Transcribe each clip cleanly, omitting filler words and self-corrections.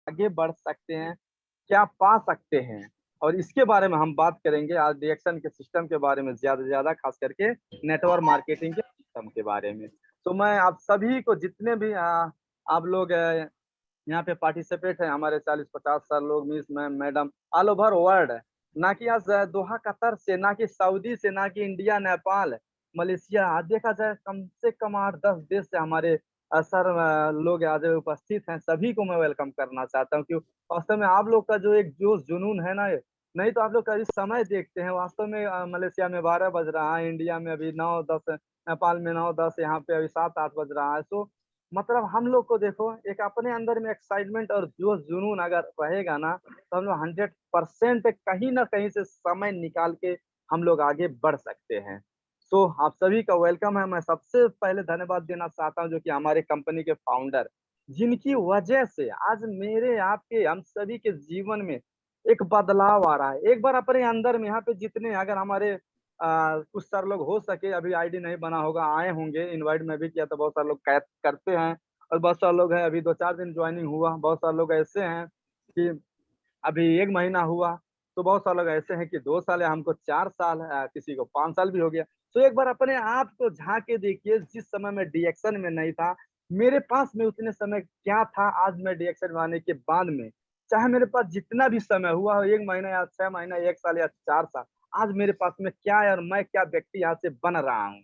आगे बढ़ सकते हैं, क्या पा सकते हैं, और इसके बारे में हम बात करेंगे आज डिएक्शन के सिस्टम के बारे में, ज्यादा से ज्यादा खास करके नेटवर्क मार्केटिंग के सिस्टम के बारे में। तो मैं आप सभी को जितने भी आप लोग यहाँ पे पार्टिसिपेट है, हमारे 40-50 साल लोग, miss ma'am madam, all over world, ना कि आज दोहा कतर से, ना कि सऊदी से, ना कि इंडिया, नेपाल, मलेशिया, आज देखा जाए कम से कम 8-10 देश से हमारे सर लोग आज उपस्थित हैं। सभी को मैं वेलकम करना चाहता हूँ, क्यों वास्तव में आप लोग का जो एक जोश जुनून है ना, नहीं तो आप लोग का इस समय देखते हैं, वास्तव में मलेशिया में 12 बज रहा है, इंडिया में अभी 9-10, नेपाल में 9-10, यहाँ पे अभी 7-8 बज रहा है। तो मतलब हम लोग को देखो, एक अपने अंदर में एक्साइटमेंट और जोश जुनून अगर रहेगा ना, तो हम लोग 100% कहीं ना कहीं से समय निकाल के हम लोग आगे बढ़ सकते हैं। सो आप सभी का वेलकम है। मैं सबसे पहले धन्यवाद देना चाहता हूँ जो कि हमारे कंपनी के फाउंडर, जिनकी वजह से आज मेरे आपके हम सभी के जीवन में एक बदलाव आ रहा है। एक बार अपने अंदर में यहाँ पे जितने अगर हमारे कुछ सारे लोग हो सके, अभी आईडी नहीं बना होगा, आए होंगे, इनवाइट में भी किया, तो बहुत सारे लोग करते हैं, और बहुत सारे लोग हैं अभी 2-4 दिन ज्वाइनिंग हुआ, बहुत सारे लोग ऐसे हैं कि अभी 1 महीना हुआ, तो बहुत सारे लोग ऐसे हैं कि 2 साल है, हमको 4 साल है, किसी को 5 साल भी हो गया। तो एक बार अपने आप को झांक के देखिए, जिस समय में डीएक्शन में नहीं था, मेरे पास में उतने समय क्या था, आज मैं डीएक्शन में आने के बाद में, चाहे मेरे पास जितना भी समय हुआ हो, 1 महीना या 6 महीना, 1 साल या 4 साल, आज मेरे पास में क्या है और मैं क्या व्यक्ति यहाँ से बन रहा हूँ।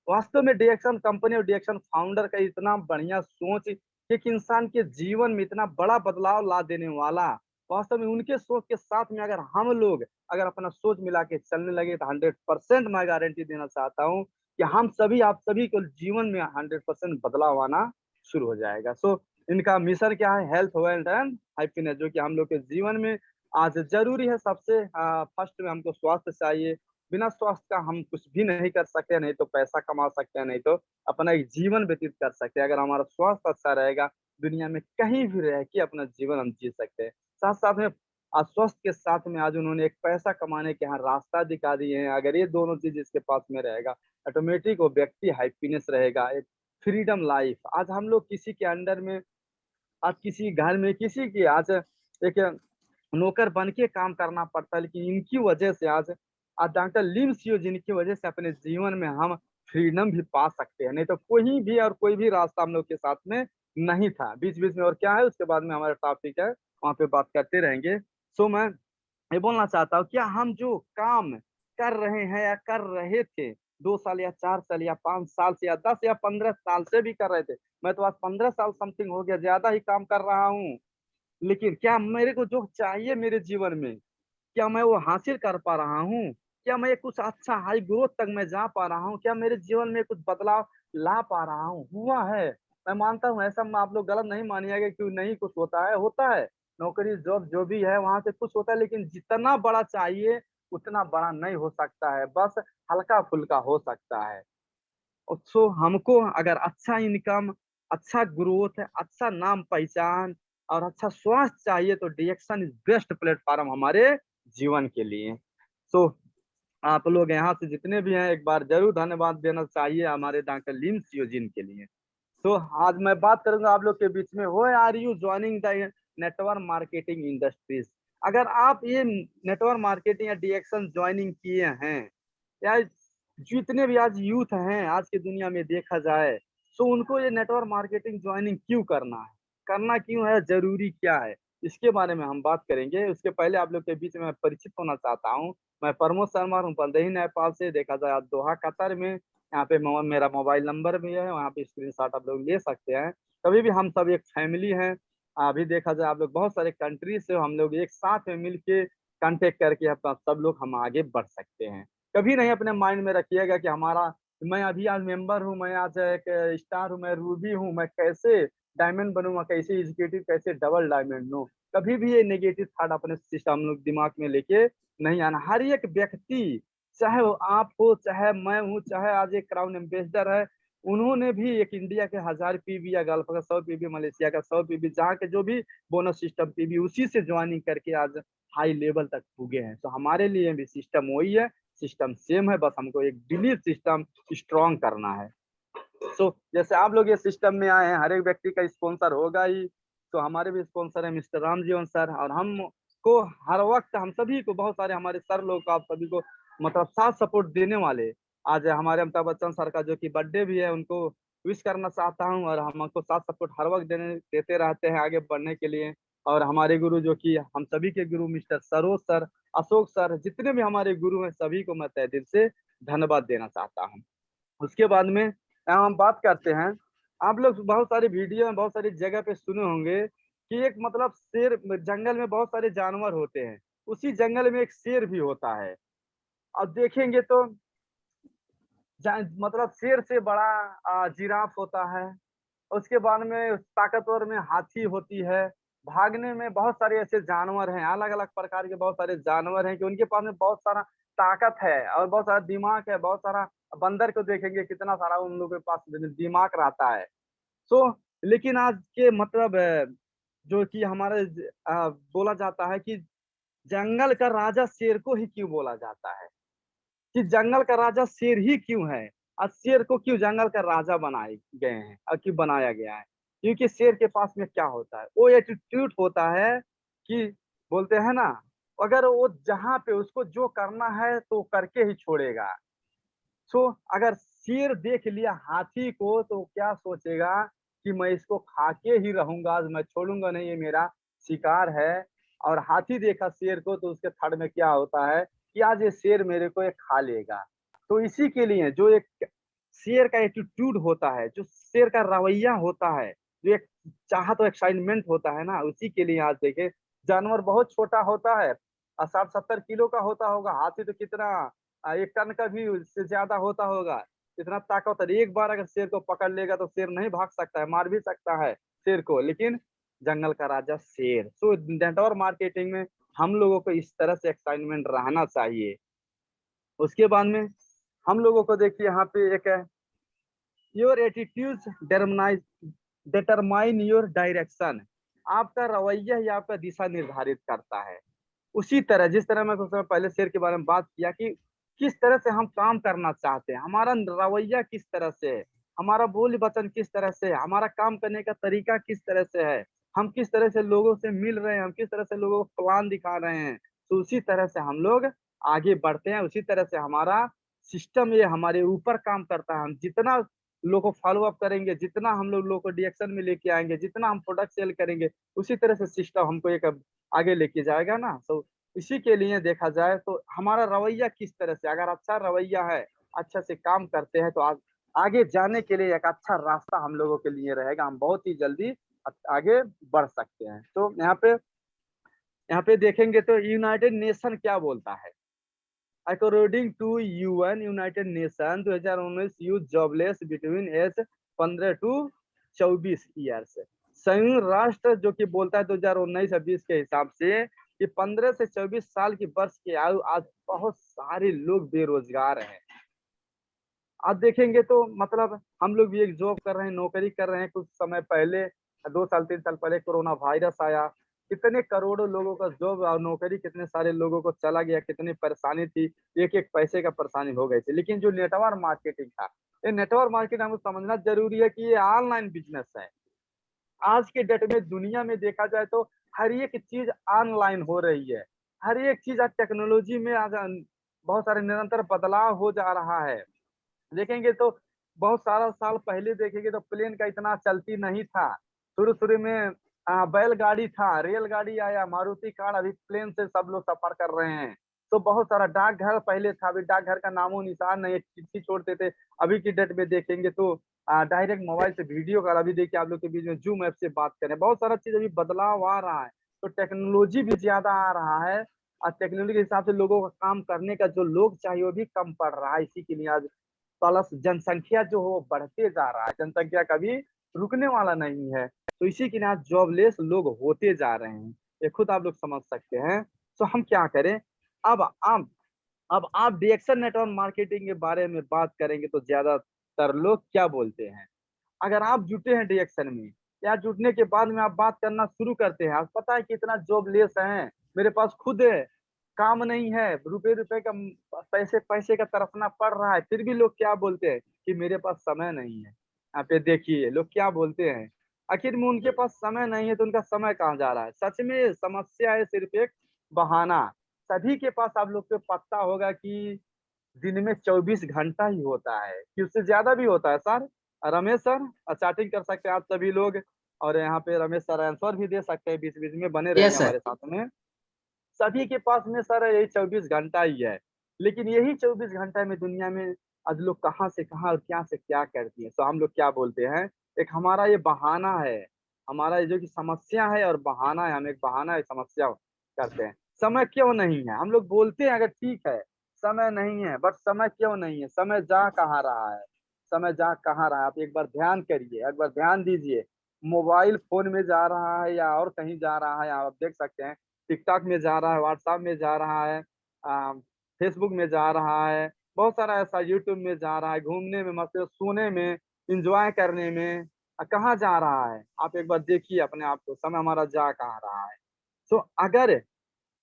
वास्तव में डीएक्शन कंपनी और डीएक्शन फाउंडर का इतना बढ़िया सोच, एक इंसान के जीवन में इतना बड़ा बदलाव ला देने वाला, वास्तव में उनके सोच के साथ में अगर हम लोग अगर अपना सोच मिला के चलने लगे, तो 100% मैं गारंटी देना चाहता हूँ कि हम सभी, आप सभी को जीवन में 100% बदलाव आना शुरू हो जाएगा। सो इनका मिशन क्या है, हेल्थ वेल्थ एंड हैप्पीनेस, जो कि हम लोग के जीवन में आज जरूरी है। सबसे फर्स्ट में हमको स्वास्थ्य चाहिए, बिना स्वास्थ्य का हम कुछ भी नहीं कर सकते, नहीं तो पैसा कमा सकते हैं, नहीं तो अपना एक जीवन व्यतीत कर सकते हैं। अगर हमारा स्वास्थ्य अच्छा रहेगा, दुनिया में कहीं भी रह के अपना जीवन हम जी सकते हैं। साथ साथ में आज स्वास्थ्य के साथ में आज उन्होंने एक पैसा कमाने के यहाँ रास्ता दिखा दिए हैं। अगर ये दोनों चीज इसके पास में रहेगा, ऑटोमेटिक वो व्यक्ति हैप्पीनेस रहेगा, एक फ्रीडम लाइफ। आज हम लोग किसी के अंडर में, आज किसी घर में किसी की आज एक नौकर बन के काम करना पड़ता है, लेकिन इनकी वजह से आज आज डॉक्टर लिम सीओ, जिनकी वजह से अपने जीवन में हम फ्रीडम भी पा सकते हैं, नहीं तो कोई भी और कोई भी रास्ता हम लोग के साथ में नहीं था। बीच बीच में और क्या है, उसके बाद में हमारा टॉपिक है, वहाँ पे बात करते रहेंगे। सो मैं ये बोलना चाहता हूँ, क्या हम जो काम कर रहे हैं या कर रहे थे 2 साल या 4 साल या 5 साल से या 10 या 15 साल से भी कर रहे थे, मैं तो आज 15 साल समथिंग हो गया, ज्यादा ही काम कर रहा हूँ, लेकिन क्या मेरे को जो चाहिए मेरे जीवन में, क्या मैं वो हासिल कर पा रहा हूँ? क्या मैं कुछ अच्छा हाई ग्रोथ तक मैं जा पा रहा हूँ? क्या मेरे जीवन में कुछ बदलाव ला पा रहा हूँ? हुआ है। मैं मानता हूँ ऐसा, आप लोग गलत नहीं मानिएगा कि नहीं कुछ होता है, होता है। नौकरी जॉब जो भी है वहाँ से कुछ होता है, लेकिन जितना बड़ा चाहिए उतना बड़ा नहीं हो सकता है, बस हल्का-फुल्का हो सकता है। सो हमको अगर अच्छा इनकम, अच्छा ग्रोथ, अच्छा नाम पहचान और अच्छा स्वास्थ्य चाहिए, तो डीएक्शन इज बेस्ट प्लेटफॉर्म हमारे जीवन के लिए। सो आप लोग यहाँ से जितने भी हैं, एक बार जरूर धन्यवाद देना चाहिए हमारे डॉक्टर लिम सियोजिन के लिए। तो आज मैं बात करूंगा आप लोग के बीच में, वो are you joining the network marketing industries. अगर आप ये नेटवर्क मार्केटिंग या डीएक्शन ज्वाइनिंग किए हैं, या जितने भी आज यूथ हैं आज की दुनिया में देखा जाए, तो उनको ये नेटवर्क मार्केटिंग ज्वाइनिंग क्यों करना है, करना क्यों है, जरूरी क्या है, इसके बारे में हम बात करेंगे। उसके पहले आप लोग के बीच में मैं परिचित होना चाहता हूँ। मैं प्रमोद शर्मा हूँ, बल्देही नेपाल से, देखा जाए आज दोहा कतर में। यहाँ पे मेरा मोबाइल नंबर भी है, वहाँ पे स्क्रीनशॉट आप लोग ले सकते हैं। कभी भी हम सब एक फैमिली हैं। अभी देखा जाए आप लोग बहुत सारे कंट्री से, हम लोग एक साथ में मिल के कांटेक्ट करके अपना सब लोग हम आगे बढ़ सकते हैं। कभी नहीं अपने माइंड में रखिएगा कि हमारा, मैं अभी आज मेंबर हूँ, मैं आज एक स्टार हूँ, मैं रूबी हूँ, मैं कैसे डायमंड बनूंगा, कैसे एग्जीक्यूटिव, कैसे डबल डायमंड हूँ। कभी भी ये नेगेटिव थॉट अपने सिस्टम लोग दिमाग में लेके नहीं आना। हर एक व्यक्ति, चाहे वो आप हो, चाहे मैं हूँ, चाहे आज एक क्राउन एम्बेसडर है, उन्होंने भी एक इंडिया के 1000 पीबी या गल्फ का 100 पीबी, मलेशिया का 100 पीबी, जहाँ के जो भी बोनस सिस्टम पीबी, उसी से ज्वाइनिंग करके आज हाई लेवल तक पुगे हैं। तो हमारे लिए भी सिस्टम वही है, सिस्टम सेम है, बस हमको एक बिलीफ सिस्टम स्ट्रॉन्ग करना है। सो जैसे आप लोग ये सिस्टम में आए हैं, हर एक व्यक्ति का स्पॉन्सर होगा ही। तो हमारे भी स्पॉन्सर है मिस्टर रामजीवन सर, और हमको हर वक्त हम सभी को बहुत सारे हमारे सर लोग का आप सभी को मतलब साथ सपोर्ट देने वाले। आज हमारे अमिताभ बच्चन सर का जो कि बर्थडे भी है, उनको विश करना चाहता हूँ, और हमको साथ सपोर्ट हर वक्त देते रहते हैं आगे बढ़ने के लिए। और हमारे गुरु जो कि हम सभी के गुरु mister Saroj sir, Ashok sir, जितने भी हमारे गुरु हैं सभी को मैं तहे दिल से धन्यवाद देना चाहता हूँ। उसके बाद में हम बात करते हैं, आप लोग बहुत सारी वीडियो में बहुत सारी जगह पे सुने होंगे कि एक मतलब शेर, जंगल में बहुत सारे जानवर होते हैं, उसी जंगल में एक शेर भी होता है। अब देखेंगे तो मतलब शेर से बड़ा जिराफ होता है। उसके बाद में ताकतवर में हाथी होती है। भागने में बहुत सारे ऐसे जानवर हैं, अलग अलग प्रकार के बहुत सारे जानवर हैं कि उनके पास में बहुत सारा ताकत है और बहुत सारा दिमाग है। बहुत सारा बंदर को देखेंगे कितना सारा उन लोगों के पास दिमाग रहता है। सो लेकिन आज के मतलब जो कि हमारे बोला जाता है कि जंगल का राजा शेर को ही क्यों बोला जाता है, कि जंगल का राजा शेर ही क्यों है, और शेर को क्यों जंगल का राजा बनाए गए हैं और क्यों बनाया गया है। क्योंकि शेर के पास में क्या होता है, वो एटीट्यूड होता है कि बोलते हैं ना, अगर वो जहां पे उसको जो करना है तो करके ही छोड़ेगा। सो अगर शेर देख लिया हाथी को तो क्या सोचेगा कि मैं इसको खा के ही रहूंगा, आज मैं छोड़ूंगा नहीं, ये मेरा शिकार है। और हाथी देखा शेर को तो उसके थड़ में क्या होता है कि आज ये शेर मेरे को ये खा लेगा। तो इसी के लिए जो एक शेर का एटीट्यूड होता है, जो शेर का रवैया होता है, जो एक चाहत और एक्साइटमेंट होता है ना, उसी के लिए आज देखे जानवर बहुत छोटा होता है, 60-70 किलो का होता होगा। हाथी तो कितना 1 टन का भी उससे ज्यादा होता होगा। इतना ताकतवर, एक बार अगर शेर को पकड़ लेगा तो शेर नहीं भाग सकता है, मार भी सकता है शेर को, लेकिन जंगल का राजा शेर। सो नेटवर्क मार्केटिंग में हम लोगों को इस तरह से एक्साइटमेंट रहना चाहिए। उसके बाद में हम लोगों को देखिए यहाँ पे एक है, your attitude determine your direction. आपका रवैया ही आपका दिशा निर्धारित करता है। उसी तरह जिस तरह मैं कुछ समय पहले शेर के बारे में बात किया कि किस तरह से हम काम करना चाहते हैं, हमारा रवैया किस तरह से है, हमारा बोल वचन किस तरह से है, हमारा काम करने का तरीका किस तरह से है, हम किस तरह से लोगों से मिल रहे हैं, हम किस तरह से लोगों को प्लान दिखा रहे हैं, तो उसी तरह से हम लोग आगे बढ़ते हैं। उसी तरह से हमारा सिस्टम ये हमारे ऊपर काम करता है। हम जितना लोग को फॉलो अप करेंगे, जितना हम लोग को डिएक्शन में लेके आएंगे, जितना हम प्रोडक्ट सेल करेंगे, उसी तरह से सिस्टम हमको एक आगे लेके जाएगा ना। तो इसी के लिए देखा जाए तो हमारा रवैया किस तरह से, अगर अच्छा रवैया है, अच्छे से काम करते हैं, तो आगे जाने के लिए एक अच्छा रास्ता हम लोगों के लिए रहेगा। हम बहुत ही जल्दी आगे बढ़ सकते हैं। तो यहाँ पे देखेंगे तो यूनाइटेड नेशन क्या बोलता है। According to UN, United Nation 2019 youth jobless between age 15 to 24 years. संयुक्त राष्ट्र जो कि बोलता है 2019 या 20 के हिसाब से कि 15 से 24 साल की वर्ष की आयु, आज बहुत सारे लोग बेरोजगार हैं। आज देखेंगे तो मतलब हम लोग भी एक जॉब कर रहे हैं, नौकरी कर रहे हैं। कुछ समय पहले 2 साल 3 साल पहले कोरोना वायरस आया, कितने करोड़ों लोगों का जॉब और नौकरी कितने सारे लोगों को चला गया, कितनी परेशानी थी, एक एक पैसे का परेशानी हो गई थी। लेकिन जो नेटवर्क मार्केटिंग था, ये नेटवर्क मार्केट हमको समझना जरूरी है कि ये ऑनलाइन बिजनेस है। आज के डेट में दुनिया में देखा जाए तो हर एक चीज ऑनलाइन हो रही है। हर एक चीज आज टेक्नोलॉजी में आज बहुत सारे निरंतर बदलाव हो जा रहा है। देखेंगे तो बहुत सारा साल पहले देखेंगे तो प्लेन का इतना चलती नहीं था। शुरू शुरू में बैलगाड़ी था, रेलगाड़ी आया, मारुति कार, अभी प्लेन से सब लोग सफर कर रहे हैं। तो बहुत सारा डाकघर पहले था, अभी डाकघर का नामो निशान नहीं, एक चिट्ठी छोड़ते थे। अभी की डेट में देखेंगे तो डायरेक्ट मोबाइल से वीडियो कॉल, अभी देखिए आप लोग के बीच में जूम ऐप से बात करें। बहुत सारा चीज अभी बदलाव आ रहा है, तो टेक्नोलॉजी भी ज्यादा आ रहा है। और टेक्नोलॉजी के हिसाब से लोगों का काम करने का जो लोग चाहिए वो भी कम पड़ रहा है। इसी के लिए आज प्लस जनसंख्या जो हो बढ़ते जा रहा है, जनसंख्या कभी रुकने वाला नहीं है। तो इसी के लिए आज जॉबलेस लोग होते जा रहे हैं, ये खुद आप लोग समझ सकते हैं। तो हम क्या करें, अब आप अब आप डिएक्शन नेटवर्क मार्केटिंग के बारे में बात करेंगे तो ज्यादातर लोग क्या बोलते हैं। अगर आप जुटे हैं डिएक्शन में, या जुटने के बाद में आप बात करना शुरू करते हैं, आप पता है कितना जॉबलेस है, मेरे पास खुद है, काम नहीं है, रुपए रुपए का पैसे पैसे का तरफना पड़ रहा है, फिर भी लोग क्या बोलते हैं कि मेरे पास समय नहीं है। यहाँ पे देखिए लोग क्या बोलते हैं आखिर में उनके पास समय नहीं है तो उनका समय कहाँ जा रहा है। सच में समस्या है सिर्फ एक बहाना। सभी के पास आप लोग को पता होगा कि दिन में 24 घंटा ही होता है कि उससे ज्यादा भी होता है सर। रमेश सर स्टार्टिंग कर सकते हैं आप सभी लोग, और यहाँ पे रमेश सर आंसर भी दे सकते हैं, बीच बीच में बने रहेंगे यस सर। हमारे साथ में। सभी के पास में सर यही 24 घंटा ही है, लेकिन यही 24 घंटा में दुनिया में आज लोग कहाँ से कहाँ और क्या से क्या करती है। तो हम लोग क्या बोलते हैं, एक हमारा ये बहाना है, हमारा ये जो कि समस्या है और बहाना है, हम एक बहाना है समस्या करते हैं। समय क्यों नहीं है हम लोग बोलते हैं, अगर ठीक है समय नहीं है, बट समय क्यों नहीं है, समय जा कहाँ रहा है, समय जा कहाँ रहा है। आप एक बार ध्यान करिए, एक बार ध्यान दीजिए, मोबाइल फोन में जा रहा है या और कहीं जा रहा है, आप देख सकते हैं टिकटॉक में जा रहा है, व्हाट्सएप में जा रहा है, फेसबुक में जा रहा है, बहुत सारा ऐसा यूट्यूब में जा रहा है, घूमने में, मस्त सोने में, इंजॉय करने में, कहाँ जा रहा है। आप एक बार देखिए अपने आप को, समय हमारा जा कहाँ रहा है। तो अगर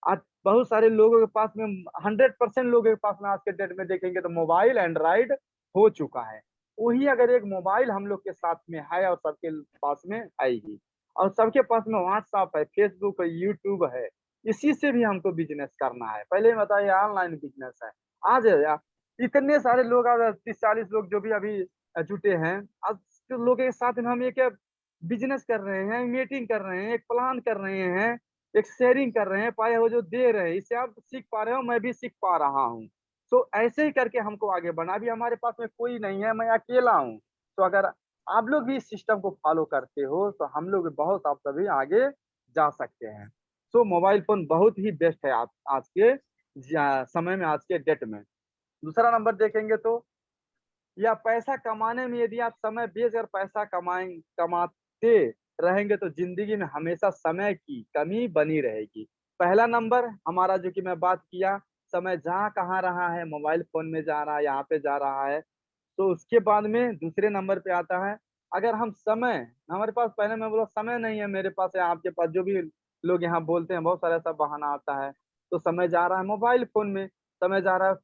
आज बहुत सारे लोगों के पास में 100% लोगों के पास में आज के डेट में देखेंगे तो मोबाइल एंड्रॉइड हो चुका है। वही अगर एक मोबाइल हम लोग के साथ में है और सबके पास में आएगी, और सबके पास में व्हाट्सएप है, फेसबुक है, यूट्यूब है, इसी से भी हमको बिजनेस करना है। पहले बताइए ऑनलाइन बिजनेस है। आज इतने सारे लोग, आज 30-40 लोग जो भी अभी जुटे हैं, आज के लोगों के साथ में हम एक बिजनेस कर रहे हैं, मीटिंग कर रहे हैं, एक प्लान कर रहे हैं, एक शेयरिंग कर रहे हैं, पाए हो जो दे रहे हैं, इससे आप सीख पा रहे हो, मैं भी सीख पा रहा हूँ। तो ऐसे ही करके हमको आगे बढ़ना। अभी हमारे पास में कोई नहीं है, मैं अकेला हूँ। तो अगर आप लोग भी इस सिस्टम को फॉलो करते हो तो हम लोग बहुत आप सभी आगे जा सकते हैं। तो मोबाइल फोन बहुत ही बेस्ट है आज के समय में, आज के डेट में। दूसरा नंबर देखेंगे तो, या पैसा कमाने में यदि आप समय बेचकर पैसा कमाते रहेंगे तो जिंदगी में हमेशा समय की कमी बनी रहेगी। पहला नंबर हमारा जो कि मैं बात किया, समय जहाँ कहाँ रहा है, मोबाइल फोन में जा रहा है, यहाँ पे जा रहा है। तो उसके बाद में दूसरे नंबर पे आता है, अगर हम समय, हमारे पास पहले मैं बोला समय नहीं है मेरे पास या आपके पास, जो भी लोग यहाँ बोलते हैं बहुत सारा ऐसा बहाना आता है। तो समय जा रहा है मोबाइल फोन में, समय जा रहा है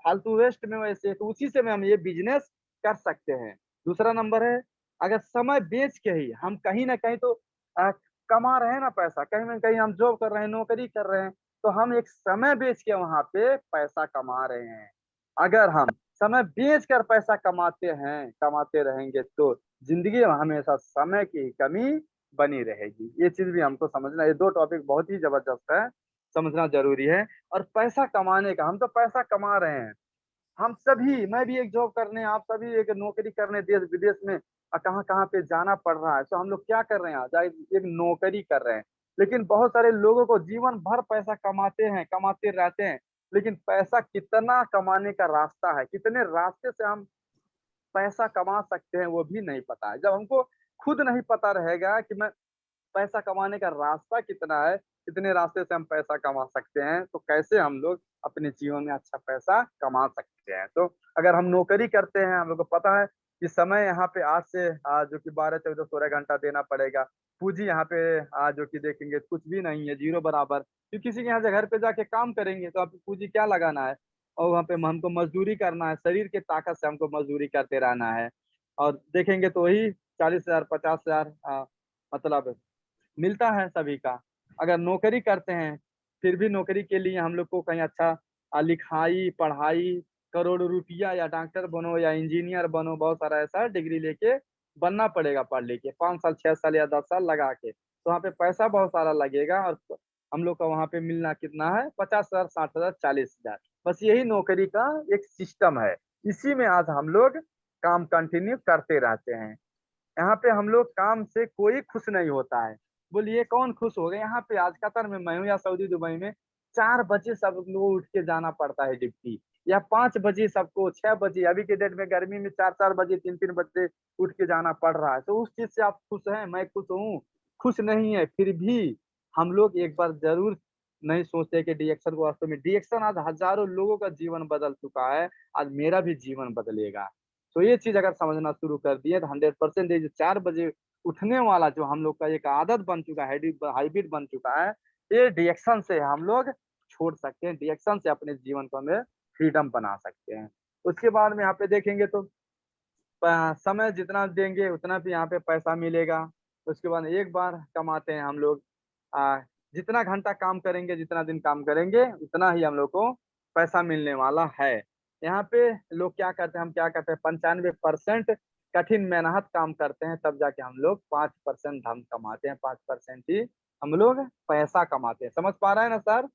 फालतू वेस्ट में, वैसे तो उसी से में हम ये बिजनेस कर सकते हैं। दूसरा नंबर है, अगर समय बेच के ही हम कहीं ना कहीं तो अ, कमा रहे हैं ना पैसा, कहीं ना कहीं हम जॉब कर रहे हैं, नौकरी कर रहे हैं, तो हम एक समय बेच के वहां पे पैसा कमा रहे हैं। अगर हम समय बेच कर पैसा कमाते हैं, कमाते रहेंगे, तो जिंदगी में हमेशा समय की कमी बनी रहेगी। ये चीज भी हमको समझना, ये दो टॉपिक बहुत ही जबरदस्त है, समझना जरूरी है। और पैसा कमाने का, हम तो पैसा कमा रहे हैं, हम सभी, मैं भी एक जॉब करने, आप सभी एक नौकरी करने देश विदेश में कहाँ कहाँ पे जाना पड़ रहा है। तो हम लोग क्या कर रहे हैं, आज एक नौकरी कर रहे हैं। लेकिन बहुत सारे लोगों को जीवन भर पैसा कमाते हैं, कमाते रहते हैं, लेकिन पैसा कितना कमाने का रास्ता है, कितने रास्ते से हम पैसा कमा सकते हैं, वो भी नहीं पता है। जब हमको खुद नहीं पता रहेगा कि मैं पैसा कमाने का रास्ता कितना है, कितने रास्ते से हम पैसा कमा सकते हैं, तो कैसे हम लोग अपने जीवन में अच्छा पैसा कमा सकते हैं। तो अगर हम नौकरी करते हैं, हम लोग को पता है कि समय यहाँ पे आज से जो कि 12, 14, 16 घंटा देना पड़ेगा। पूंजी यहाँ पे जो कि देखेंगे कुछ भी नहीं है, जीरो बराबर। क्योंकि किसी के यहाँ से घर पे जाके काम करेंगे तो आपको पूंजी क्या लगाना है, और वहाँ पे हमको मजदूरी करना है, शरीर के ताकत से हमको मजदूरी करते रहना है। और देखेंगे तो वही 40,000, 50,000 मतलब मिलता है सभी का। अगर नौकरी करते हैं, फिर भी नौकरी के लिए हम लोग को कहीं अच्छा लिखाई पढ़ाई, करोड़ों रुपया, या डॉक्टर बनो या इंजीनियर बनो, बहुत सारा ऐसा डिग्री लेके बनना पड़ेगा, पढ़ लिख के 5 साल 6 साल या 10 साल लगा के, तो वहाँ पे पैसा बहुत सारा लगेगा। और हम लोग का वहाँ पे मिलना कितना है, 50,000, 60,000, 40,000। बस यही नौकरी का एक सिस्टम है, इसी में आज हम लोग काम कंटिन्यू करते रहते हैं। यहाँ पे हम लोग काम से कोई खुश नहीं होता है। बोलिए कौन खुश होगा यहाँ पे, आज कतर में मैं हूँ या सऊदी दुबई में, 4 बजे सब लोग उठ के जाना पड़ता है ड्यूटी, या 5 बजे सबको, 6 बजे, अभी के डेट में गर्मी में 4-4 बजे, 3-3 बजे उठ के जाना पड़ रहा है। तो उस चीज से आप खुश हैं, मैं खुश हूँ, खुश नहीं है। फिर भी हम लोग एक बार जरूर नहीं सोचते कि डीएक्शन को, वास्तव में डीएक्शन आज हजारों लोगों का जीवन बदल चुका है, आज मेरा भी जीवन बदलेगा। तो ये चीज अगर समझना शुरू कर दिए तो 100% ये जो 4 बजे उठने वाला जो हम लोग का एक आदत बन चुका है, हैबिट बन चुका है, ये डिएक्शन से हम लोग छोड़ सकते हैं, डिएक्शन से अपने जीवन को हमें फ्रीडम बना सकते हैं। उसके बाद में यहाँ पे देखेंगे तो समय जितना देंगे उतना भी यहाँ पे पैसा मिलेगा। उसके बाद एक बार कमाते हैं हम लोग। जितना घंटा काम करेंगे, जितना दिन काम करेंगे, उतना ही हम लोग को पैसा मिलने वाला है। यहाँ पे लोग क्या करते हैं, हम क्या करते हैं, 95% कठिन मेहनत काम करते हैं, तब जाके हम लोग 5% धन कमाते हैं, 5% ही हम लोग पैसा कमाते हैं। समझ पा रहे हैं ना सर?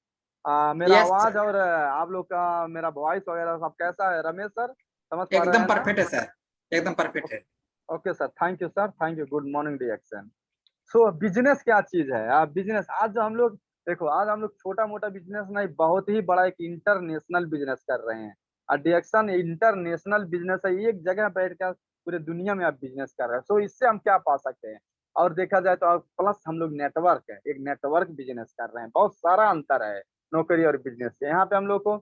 मेरा यस आवाज सर, और आप लोग का मेरा वॉइस वगैरह सब कैसा है रमेश सर? समझ पा रहे एकदम हैं ना? परफेक्ट है सर, एकदम परफेक्ट है। Okay sir, thank you sir, thank you, good morning reaction. So business क्या चीज है? बिजनेस आज जो हम लोग देखो, आज हम लोग छोटा मोटा बिजनेस नहीं, बहुत ही बड़ा एक इंटरनेशनल बिजनेस कर रहे हैं। और डिएक्शन इंटरनेशनल बिजनेस है, एक जगह बैठ कर पूरे दुनिया में आप बिजनेस कर रहे हैं। सो इससे हम क्या पा सकते हैं? और देखा जाए तो, और प्लस हम लोग नेटवर्क है, एक नेटवर्क बिजनेस कर रहे हैं। बहुत सारा अंतर है नौकरी और बिजनेस से। यहाँ पे हम लोग को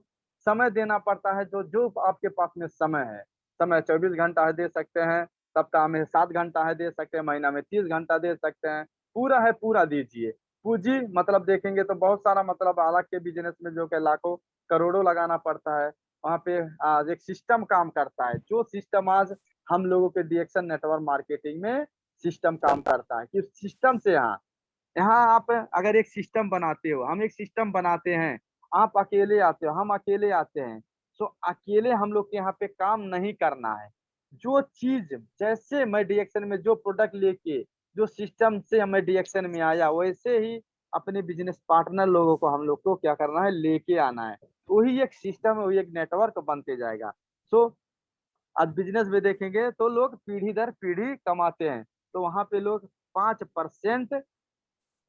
समय देना पड़ता है, जो जो आपके पास में समय है। समय 24 घंटा है, दे सकते हैं। सप्ताह में 7 घंटा है, दे सकते हैं। महीना में 30 घंटा दे सकते हैं। पूरा है, पूरा दीजिए। पूंजी मतलब देखेंगे तो बहुत सारा, मतलब अलग के बिजनेस में जो कि लाखों करोड़ों लगाना पड़ता है। वहाँ पे आज एक सिस्टम काम करता है, जो सिस्टम आज हम लोगों के डिएक्शन नेटवर्क मार्केटिंग में सिस्टम काम करता है। कि सिस्टम से यहाँ यहाँ आप अगर एक सिस्टम बनाते हो, हम एक सिस्टम बनाते हैं, आप अकेले आते हो, हम अकेले आते हैं। तो अकेले हम लोग के यहाँ पे काम नहीं करना है। जो चीज जैसे मैं डिएक्शन में जो प्रोडक्ट लेके, जो सिस्टम से मैं डिएक्शन में आया, वैसे ही अपने बिजनेस पार्टनर लोगों को हम लोग को क्या करना है, लेके आना है। वही एक सिस्टम है, वही एक नेटवर्क बनते जाएगा। सो आज बिजनेस में देखेंगे तो लोग पीढ़ी दर पीढ़ी कमाते हैं। तो वहां पे लोग 5%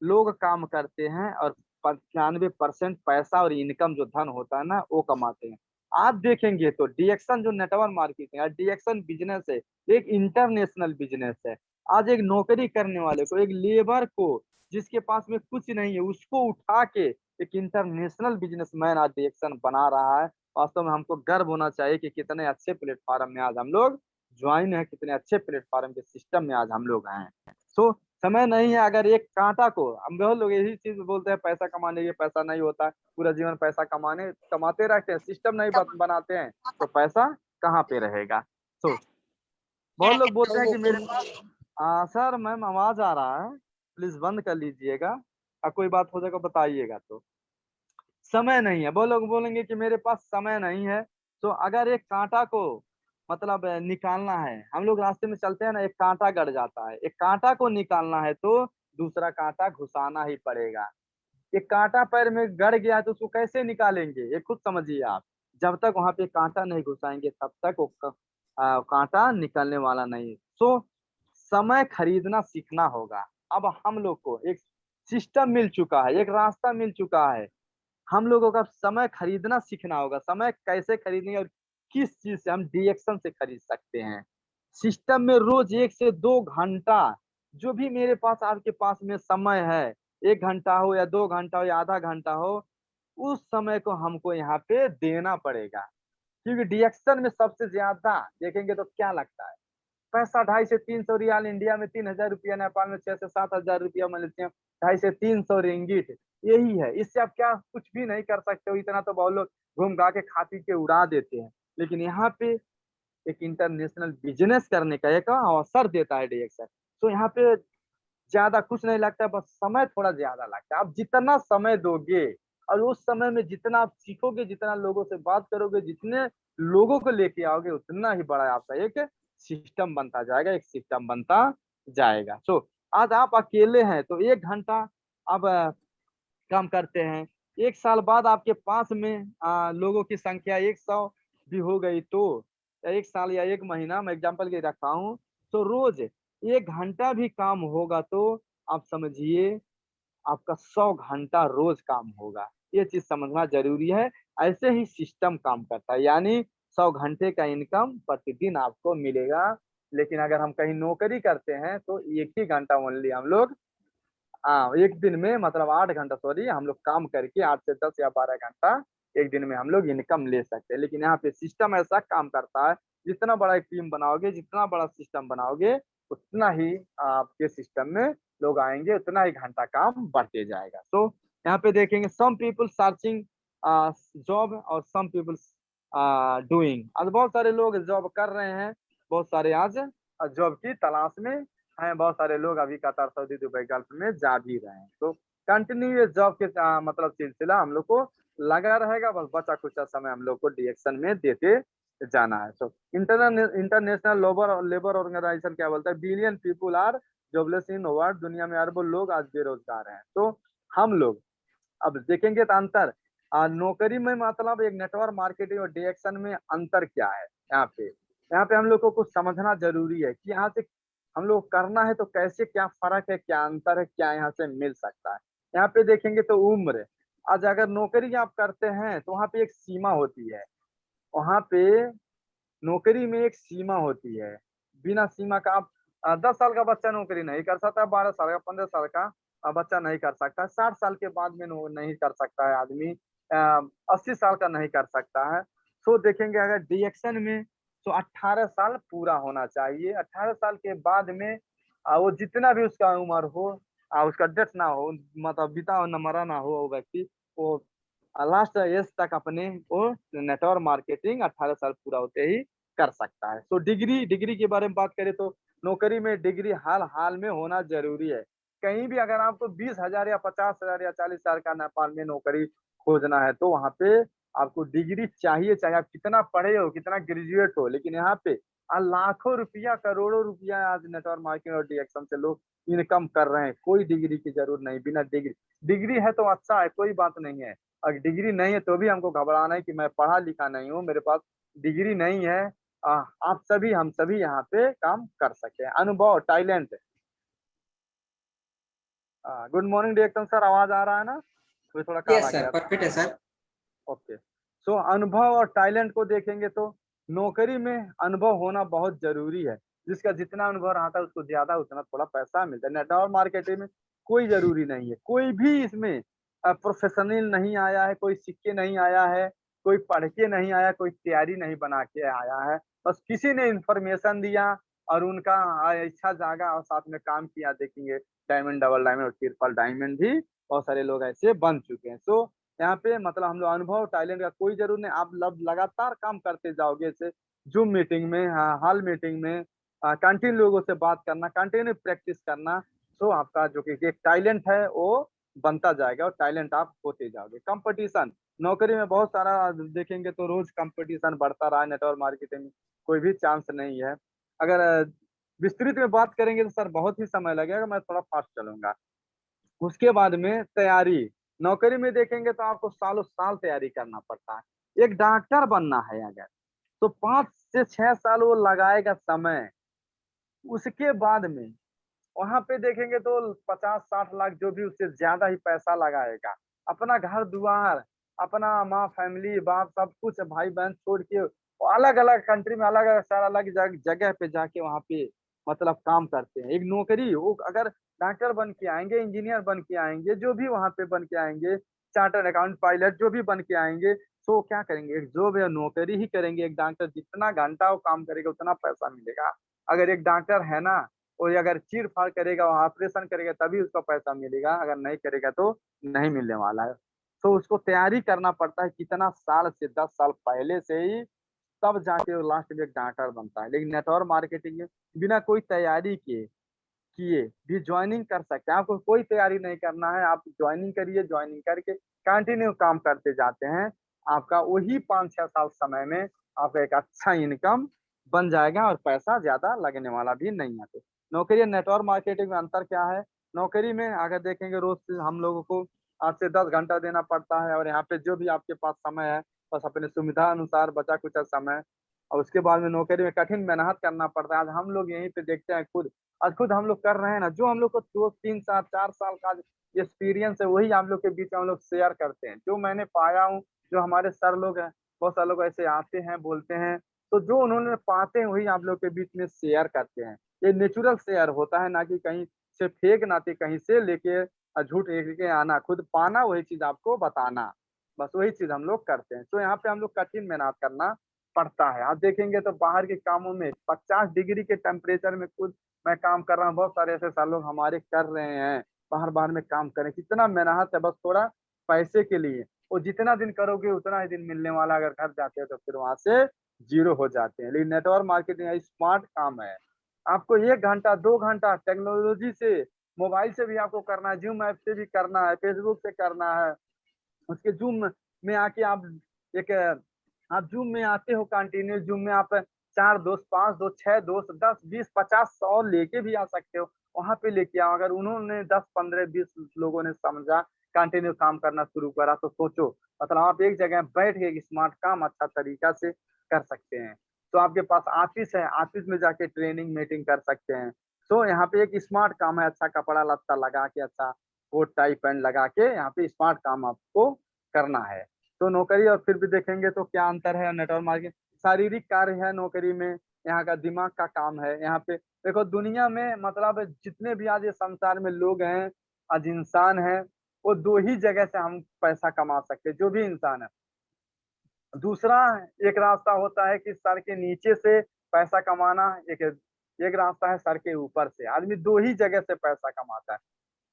लोग काम करते हैं, और 95% पैसा और इनकम जो धन होता है ना, वो कमाते हैं। आप देखेंगे तो डीएक्शन जो नेटवर्क मार्केटिंग है, डीएक्शन बिजनेस है, एक इंटरनेशनल बिजनेस है। आज एक नौकरी करने वाले को, एक लेबर को, जिसके पास में कुछ नहीं है, उसको उठा के एक इंटरनेशनल बिजनेसमैन आज डीएक्शन बना रहा है। वास्तव में हमको गर्व होना चाहिए कि कितने अच्छे प्लेटफॉर्म में आज हम लोग ज्वाइन है, कितने अच्छे प्लेटफॉर्म के सिस्टम में आज हम लोग हैं। सो समय नहीं है। अगर एक कांटा को, हम बहुत लोग यही चीज बोलते हैं, पैसा कमाने के पैसा नहीं होता है, पूरा जीवन पैसा कमाने कमाते रहते हैं, सिस्टम नहीं बनाते हैं, तो पैसा कहाँ पे रहेगा? तो बहुत लोग बोलते हैं कि मेरे पास सर मैम आवाज आ रहा है, प्लीज बंद कर लीजिएगा। कोई बात हो जाएगा बताइएगा। तो समय नहीं है, वो लोग बोलेंगे कि मेरे पास समय नहीं है। तो अगर एक कांटा को मतलब निकालना है, हम लोग रास्ते में चलते हैं ना, एक कांटा गड़ जाता है, एक कांटा को निकालना है तो दूसरा कांटा घुसाना ही पड़ेगा। एक कांटा पैर में गड़ गया है तो उसको कैसे निकालेंगे, ये खुद समझिए आप। जब तक वहां पे कांटा नहीं घुसाएंगे, तब तक वो कांटा निकलने वाला नहीं। सो समय खरीदना सीखना होगा। अब हम लोग को एक सिस्टम मिल चुका है, एक रास्ता मिल चुका है। हम लोगों का समय खरीदना सीखना होगा। समय कैसे खरीदेंगे और किस चीज से हम डीएक्शन से खरीद सकते हैं। सिस्टम में रोज 1 से 2 घंटा, जो भी मेरे पास आपके पास में समय है, 1 घंटा हो या 2 घंटा हो या आधा घंटा हो, उस समय को हमको यहाँ पे देना पड़ेगा। क्योंकि डीएक्शन में सबसे ज्यादा देखेंगे तो क्या लगता है, पैसा 250 से 300 रियाल इंडिया में, 3000 रुपया नेपाल में, 6 से 7 हजार रुपया मलेशिया में, 250 से 300 रिंगिट, यही है। इससे आप क्या कुछ भी नहीं कर सकते हो। इतना तो बहुत लोग घूम गा के खा पी के उड़ा देते हैं। लेकिन यहाँ पे एक इंटरनेशनल बिजनेस करने का एक अवसर देता है डीएक्सएल। तो यहाँ पे ज्यादा कुछ नहीं लगता, बस समय थोड़ा ज्यादा लगता है। आप जितना समय दोगे और उस समय में जितना आप सीखोगे, जितना लोगों से बात करोगे, जितने लोगों को लेके आओगे, उतना ही बड़ा आपका एक सिस्टम बनता जाएगा, एक सिस्टम बनता जाएगा। सो आज आप अकेले हैं तो 1 घंटा आप काम करते हैं। 1 साल बाद आपके पास में लोगों की संख्या 100 भी हो गई, तो 1 साल या 1 महीना, मैं एग्जाम्पल के रखा हूँ, तो रोज 1 घंटा भी काम होगा तो आप समझिए आपका 100 घंटा रोज काम होगा। ये चीज समझना जरूरी है। ऐसे ही सिस्टम काम करता है, यानी 100 घंटे का इनकम प्रतिदिन आपको मिलेगा। लेकिन अगर हम कहीं नौकरी करते हैं तो 1 ही घंटा ओनली हम लोग, हाँ, एक दिन में मतलब 8 घंटा, सॉरी, हम लोग काम करके 8 से 10 या 12 घंटा एक दिन में हम लोग इनकम ले सकते हैं। लेकिन यहाँ पे सिस्टम ऐसा काम करता है, जितना बड़ा एक टीम बनाओगे, जितना बड़ा सिस्टम बनाओगे, उतना ही आपके सिस्टम में लोग आएंगे, उतना ही घंटा काम बढ़ते जाएगा। तो यहाँ पे देखेंगे सम पीपल सर्चिंग जॉब और सम पीपल डूइंग। आज बहुत सारे लोग जॉब कर रहे हैं, बहुत सारे आज जॉब की तलाश में हैं, बहुत सारे लोग अभी कतार, सऊदी, दुबई, गल्फ में जा भी रहे हैं। तो कंटिन्यू ये जॉब के मतलब सिलसिला हम लोग को लगा रहेगा, बस बचा कुचा समय हम लोग को डिएक्शन में देते जाना है। तो इंटरनेशनल लेबर लेबर ऑर्गेनाइजेशन क्या बोलता है, billion people are jobless in world, दुनिया में अरबों लोग आज बेरोजगार हैं। तो हम लोग अब देखेंगे तो अंतर नौकरी में मतलब एक नेटवर्क मार्केटिंग और डिएक्शन में अंतर क्या है। यहाँ पे हम लोग को कुछ समझना जरूरी है कि यहाँ से हम लोग करना है तो कैसे, क्या फर्क है, क्या अंतर है, क्या यहाँ से मिल सकता है। यहाँ पे देखेंगे तो उम्र, आज अगर नौकरी आप करते हैं तो वहाँ पे एक सीमा होती है। वहाँ पे नौकरी में एक सीमा होती है, बिना सीमा का आप 10 साल का बच्चा नौकरी नहीं कर सकता, 12 साल का, 15 साल का बच्चा नहीं कर सकता, 60 साल के बाद में नहीं कर सकता है आदमी, 80 साल का नहीं कर सकता है। तो देखेंगे अगर डीएक्शन में तो 18 साल पूरा होना चाहिए। 18 साल के बाद में वो जितना भी उसका उम्र हो, उसका डेथ ना हो, मतलब बीता हो न मरा ना हो, वो व्यक्ति वो लास्ट एज तक अपने वो नेटवर्क मार्केटिंग 18 साल पूरा होते ही कर सकता है। तो डिग्री डिग्री के बारे में बात करें तो नौकरी में डिग्री हाल हाल में होना जरूरी है। कहीं भी अगर आपको 20,000 या 50,000 या 40,000 का नेपाल में नौकरी खोजना है तो वहाँ पे आपको डिग्री चाहिए, चाहे आप कितना पढ़े हो, कितना ग्रेजुएट हो। लेकिन यहाँ पे लाखों रुपया, करोड़ों रुपया आज नेटवर्क मार्केटिंग और डिएक्शन से लोग इनकम कर रहे हैं। कोई डिग्री की जरूरत नहीं, बिना डिग्री, डिग्री है तो अच्छा है, कोई बात नहीं है। अगर डिग्री नहीं है तो भी हमको घबराना है कि मैं पढ़ा लिखा नहीं हूँ, मेरे पास डिग्री नहीं है। आप सभी, हम सभी यहाँ पे काम कर सकते हैं। अनुभव, talent. Good morning director sir, आवाज आ रहा है ना? तो थोड़ा कॉल आ यस सर, गया था। परफेक्ट है सर। ओके। सो अनुभव और टैलेंट को देखेंगे तो नौकरी में अनुभव होना बहुत जरूरी है। जिसका जितना अनुभव रहता है उसको ज्यादा उतना थोड़ा पैसा मिलता है। नेटवर्क मार्केटिंग में कोई जरूरी नहीं है, कोई भी इसमें प्रोफेशनल नहीं आया है, कोई सीख के नहीं आया है, कोई पढ़ के नहीं आया, कोई तैयारी नहीं बना के आया है। बस किसी ने इंफॉर्मेशन दिया और उनका इच्छा जागा और साथ में काम किया। देखेंगे डायमंड, डबल डायमंड और ट्रिपल डायमंड भी बहुत सारे लोग ऐसे बन चुके हैं। सो यहाँ पे मतलब हम लोग अनुभव, टैलेंट का कोई जरूर नहीं। आप लगातार काम करते जाओगे, जैसे जूम मीटिंग में, हॉल मीटिंग में, कैंटीन लोगों से बात करना, कंटिन्यू प्रैक्टिस करना। तो आपका जो कि एक टैलेंट है वो बनता जाएगा और टैलेंट आप होते जाओगे। कंपटीशन नौकरी में बहुत सारा देखेंगे तो रोज कंपटीशन बढ़ता रहा है। नेटवर्क मार्केटिंग में कोई भी चांस नहीं है। अगर विस्तृत में बात करेंगे तो सर बहुत ही समय लगेगा, मैं थोड़ा फास्ट चलूंगा। उसके बाद में तैयारी, नौकरी में देखेंगे तो आपको सालों साल तैयारी करना पड़ता है। एक डॉक्टर बनना है अगर, तो 5 से 6 साल वो लगाएगा समय। उसके बाद में वहां पे देखेंगे तो 50-60 लाख, जो भी उससे ज्यादा ही पैसा लगाएगा। अपना घर दुआर, अपना माँ, फैमिली, बाप, सब कुछ भाई बहन छोड़ के वो अलग अलग कंट्री में, अलग अलग शहर, अलग जगह पे जाके वहां पे मतलब काम करते हैं। एक नौकरी, वो अगर डॉक्टर बन के आएंगे, इंजीनियर बन के आएंगे, जो भी वहां पे बन के आएंगे, चार्टर्ड अकाउंट, पायलट, जो भी बन के आएंगे, तो क्या करेंगे, एक जॉब या नौकरी ही करेंगे। एक डॉक्टर जितना घंटा वो काम करेगा उतना पैसा मिलेगा। अगर एक डॉक्टर है ना, और अगर चीर फाड़ करेगा, वहाँ ऑपरेशन करेगा, तभी उसका पैसा मिलेगा, अगर नहीं करेगा तो नहीं मिलने वाला है। तो उसको तैयारी करना पड़ता है कितना साल से, 10 साल पहले से ही, तब जाके वो लास्ट में एक डॉक्टर बनता है। लेकिन नेटवर्क मार्केटिंग में बिना कोई तैयारी किए भी ज्वाइनिंग कर सकते हैं। आपको कोई तैयारी नहीं करना है, आप ज्वाइनिंग करिए, ज्वाइनिंग करके कंटिन्यू काम करते जाते हैं। आपका वही 5-6 साल समय में आपका एक अच्छा इनकम बन जाएगा और पैसा ज्यादा लगने वाला भी नहीं है। तो नौकरी और नेटवर्क मार्केटिंग में अंतर क्या है? नौकरी में अगर देखेंगे रोज से हम लोगों को 8 से 10 घंटा देना पड़ता है, और यहाँ पे जो भी आपके पास समय है बस अपने सुविधा अनुसार बचा कुचा समय। और उसके बाद में नौकरी में कठिन मेहनत करना पड़ता है। आज हम लोग यहीं पे देखते हैं खुद, आज खुद हम लोग कर रहे हैं ना, जो हम लोग को 2-3 साल 4 साल का एक्सपीरियंस है वही हम लोग के बीच में हम लोग शेयर करते हैं। जो मैंने पाया हूँ, जो हमारे सर लोग हैं, बहुत सारे लोग ऐसे आते हैं, बोलते हैं, तो जो उन्होंने पाते हैं वही आप लोग के बीच में शेयर करते हैं। ये नेचुरल शेयर होता है, ना कि कहीं से फेक नाते कहीं से लेके झूठ एक के आना, खुद पाना, वही चीज आपको बताना, बस वही चीज हम लोग करते हैं। तो यहाँ पे हम लोग कठिन मेहनत करना पड़ता है। आप देखेंगे तो बाहर के कामों में 50 डिग्री के टेम्परेचर में खुद मैं काम कर रहा हूँ, बहुत सारे ऐसे साल लोग हमारे कर रहे हैं, बाहर बाहर में काम करें, कितना मेहनत है, बस थोड़ा पैसे के लिए। वो जितना दिन करोगे उतना ही दिन मिलने वाला, अगर घर जाते हो तो फिर वहां से जीरो हो जाते हैं। लेकिन नेटवर्क मार्केटिंग स्मार्ट काम है। आपको 1 घंटा 2 घंटा टेक्नोलॉजी से, मोबाइल से भी आपको करना है, जूम ऐप से भी करना है, फेसबुक से करना है, उसके जूम में आके आप एक आप जूम में आते हो, कंटिन्यू जूम में आप 4 दोस्त, 5 दोस्त, 6 दोस्त, 10, 20, 50, 100 लेके भी आ सकते हो। वहां पे लेके आओ। अगर उन्होंने 10, 15, 20 लोगों ने समझा, कंटिन्यू काम करना शुरू करा, तो सोचो, मतलब आप एक जगह बैठ के एक स्मार्ट काम अच्छा तरीका से कर सकते हैं। तो आपके पास ऑफिस है, ऑफिस में जाके ट्रेनिंग मीटिंग कर सकते हैं। तो यहाँ पे एक स्मार्ट काम है, अच्छा कपड़ा लत्ता लगा के, अच्छा कोट टाई पैंट लगा के यहाँ पे स्मार्ट काम आपको करना है। तो नौकरी और फिर भी देखेंगे तो क्या अंतर है नेटवर्क मार्केटिंग। शारीरिक कार्य है नौकरी में, यहाँ का दिमाग का काम है। यहाँ पे देखो दुनिया में, मतलब जितने भी आज ये संसार में लोग हैं, आज इंसान है, वो 2 ही जगह से हम पैसा कमा सकते हैं, जो भी इंसान है। दूसरा एक रास्ता होता है कि सर के नीचे से पैसा कमाना, एक एक रास्ता है सर के ऊपर से। आदमी 2 ही जगह से पैसा कमाता है।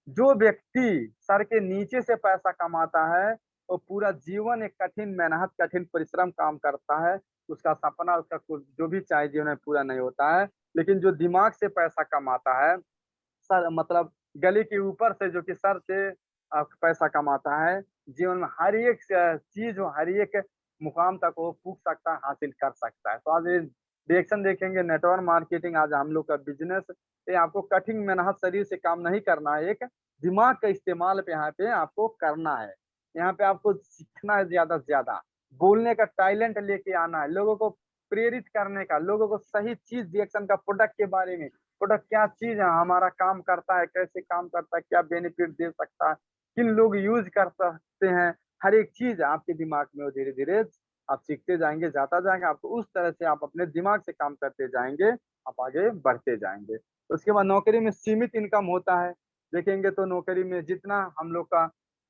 जो व्यक्ति सर के नीचे से पैसा कमाता है, वो पूरा जीवन एक कठिन मेहनत, कठिन परिश्रम काम करता है। उसका सपना, उसका कुछ जो भी चाहे जीवन में पूरा नहीं होता है। लेकिन जो दिमाग से पैसा कमाता है, सर मतलब गले के ऊपर से, जो कि सर से पैसा कमाता है, जीवन में हर एक चीज हो, हर एक मुकाम तक वो पूछ सकता है, हासिल कर सकता है। तो आज ये डायरेक्शन देखेंगे नेटवर्क मार्केटिंग, आज हम लोग का बिजनेस। ये आपको कठिन मेहनत शरीर से काम नहीं करना है, एक दिमाग का इस्तेमाल पे यहाँ पे आपको करना है। यहाँ पे आपको सीखना है ज्यादा से ज्यादा, बोलने का टैलेंट लेके आना है, लोगों को प्रेरित करने का, लोगों को सही चीज डायरेक्शन का, प्रोडक्ट के बारे में, प्रोडक्ट क्या चीज है, हमारा काम करता है, कैसे काम करता है, क्या बेनिफिट दे सकता है, किन लोग यूज कर सकते हैं, हर एक चीज आपके दिमाग में वो धीरे धीरे आप सीखते जाएंगे, जाता जाएंगे। आपको उस तरह से आप अपने दिमाग से काम करते जाएंगे, आप आगे बढ़ते जाएंगे। उसके बाद नौकरी में सीमित इनकम होता है। देखेंगे तो नौकरी में जितना हम लोग का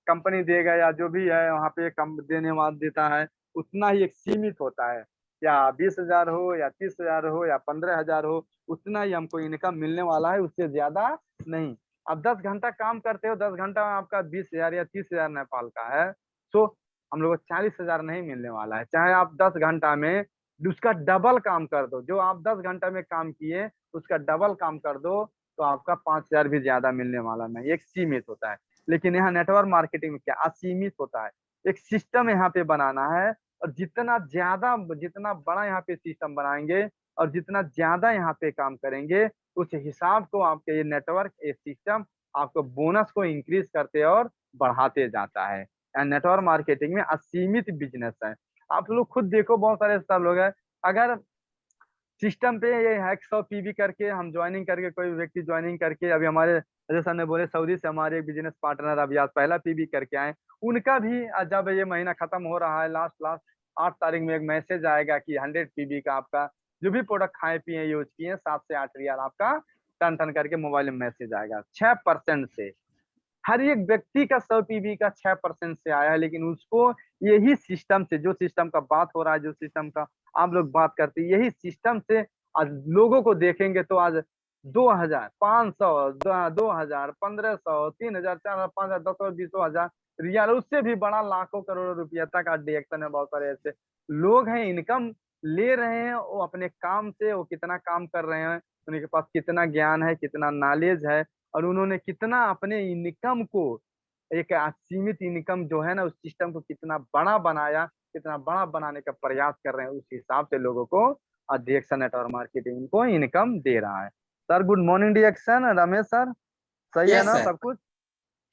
कंपनी देगा, या जो भी है वहाँ पे कम देने वाला देता है, उतना ही एक सीमित होता है। या 20,000 हो, या 30,000 हो, या 15,000 हो, उतना ही हमको इनकम मिलने वाला है, उससे ज्यादा नहीं। अब 10 घंटा काम करते हो, 10 घंटा में आपका 20,000 या 30,000 नेपाल का है, तो हम लोग को 40,000 नहीं मिलने वाला है। चाहे आप 10 घंटा में उसका डबल काम कर दो, जो आप 10 घंटा में काम किए उसका डबल काम कर दो, तो आपका 5,000 भी ज्यादा मिलने वाला नहीं, एक सीमित होता है। लेकिन यहाँ नेटवर्क मार्केटिंग में क्या असीमित होता है, एक सिस्टम यहाँ पे बनाना है। और जितना ज्यादा, जितना बड़ा यहाँ पे सिस्टम बनाएंगे, और जितना ज्यादा यहाँ पे काम करेंगे, उस हिसाब को आपके ये नेटवर्क, ये सिस्टम आपको बोनस को इंक्रीज करते और बढ़ाते जाता है। नेटवर्क मार्केटिंग में असीमित बिजनेस है। आप लोग खुद देखो, बहुत सारे सब लोग हैं, अगर सिस्टम पे ये है 100 पीवी करके हम ज्वाइनिंग करके, कोई व्यक्ति ज्वाइनिंग करके, अभी हमारे जैसे हमने बोले सऊदी से हमारे एक बिजनेस पार्टनर अभी आज पहला पीवी करके आए, उनका भी जब ये महीना खत्म हो रहा है, लास्ट लास्ट 8 तारीख में एक मैसेज आएगा कि 100 पीवी का आपका जो भी प्रोडक्ट खाए पिए यूज किए, 7 से 8 रियाल आपका टन टन करके मोबाइल में मैसेज आएगा। 6% से हर एक व्यक्ति का 100 पीवी का 6% से आया है। लेकिन उसको यही सिस्टम से, जो सिस्टम का बात हो रहा है, जो सिस्टम का आप लोग बात करते हैं, यही सिस्टम से आज लोगों को देखेंगे तो आज 2,000, 500, 2,000, 1,500, 3,000, 4,000, 5,000, 10,000, 20,000 रियाल, उससे भी बड़ा लाखों करोड़ों रुपया तक आज डिएक्शन है। बहुत सारे ऐसे लोग हैं, इनकम ले रहे हैं, वो अपने काम से, वो कितना काम कर रहे हैं, उनके पास कितना ज्ञान है, कितना नॉलेज है, और उन्होंने कितना अपने इनकम को, एक सीमित इनकम जो है ना, उस सिस्टम को कितना बड़ा बनाया, कितना बड़ा बनाने का प्रयास कर रहे हैं, उस हिसाब से लोगों को डिएक्शन नेटवर्क मार्केटिंग को इनकम दे रहा है। सर गुड मॉर्निंग डिएक्शन, रमेश सर, सही है यस ना सर, सब कुछ?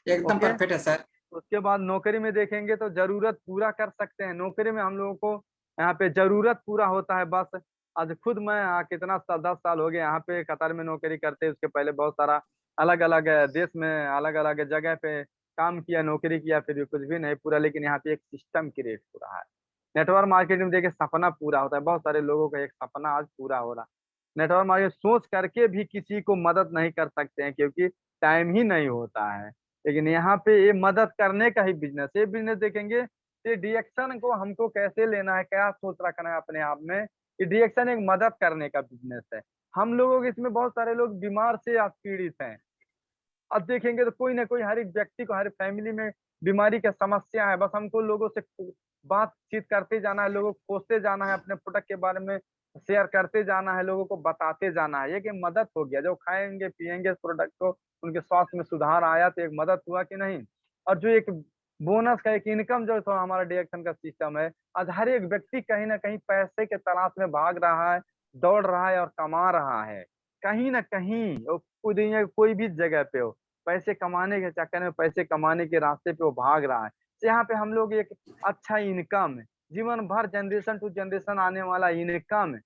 एकदम ओके। परफेक्ट है सर। उसके बाद नौकरी में देखेंगे तो जरूरत पूरा कर सकते हैं। नौकरी में हम लोगों को यहाँ पे जरूरत पूरा होता है बस। आज खुद मैं कितना साल, 10 साल हो गए यहाँ पे कतर में नौकरी करते। उसके पहले बहुत सारा अलग अलग देश में, अलग अलग जगह पे काम किया, नौकरी किया, फिर भी कुछ भी नहीं पूरा। लेकिन यहाँ पे एक सिस्टम क्रिएट हो रहा है। नेटवर्क मार्केटिंग में देखिए सपना पूरा होता है, बहुत सारे लोगों का एक सपना आज पूरा हो रहा है। नेटवर्क मार्केट सोच करके भी किसी को मदद नहीं कर सकते हैं, क्योंकि टाइम ही नहीं होता है। लेकिन यहाँ पे ये मदद करने का ही बिजनेस, ये बिजनेस देखेंगे कि डिएक्शन को हमको कैसे लेना है, क्या सोच रखना है अपने आप में, कि डिएक्शन एक मदद करने का बिजनेस है। हम लोगों के इसमें बहुत सारे लोग बीमार से आज पीड़ित हैं, अब देखेंगे तो कोई ना कोई हर एक व्यक्ति को, हर फैमिली में बीमारी का समस्या है। बस हमको लोगों से बातचीत करते जाना है, लोगों को कोसते जाना है, अपने प्रोडक्ट के बारे में शेयर करते जाना है, लोगों को बताते जाना है। ये कि मदद हो गया, जो खाएँगे पिएँगे इस प्रोडक्ट को, उनके स्वास्थ्य में सुधार आया तो एक मदद हुआ कि नहीं? और जो एक बोनस का एक इनकम जो तो हमारा डिडक्शन का सिस्टम है, आज हर एक व्यक्ति कहीं न कहीं पैसे के तलाश में भाग रहा है, दौड़ रहा है और कमा रहा है। कहीं न कहीं वो दुनिया की कोई भी जगह पे हो, पैसे कमाने के चक्कर में, पैसे कमाने के रास्ते पे वो भाग रहा है। तो यहाँ पे हम लोग एक अच्छा इनकम, जीवन भर जनरेशन टू जनरेशन आने वाला इनकम,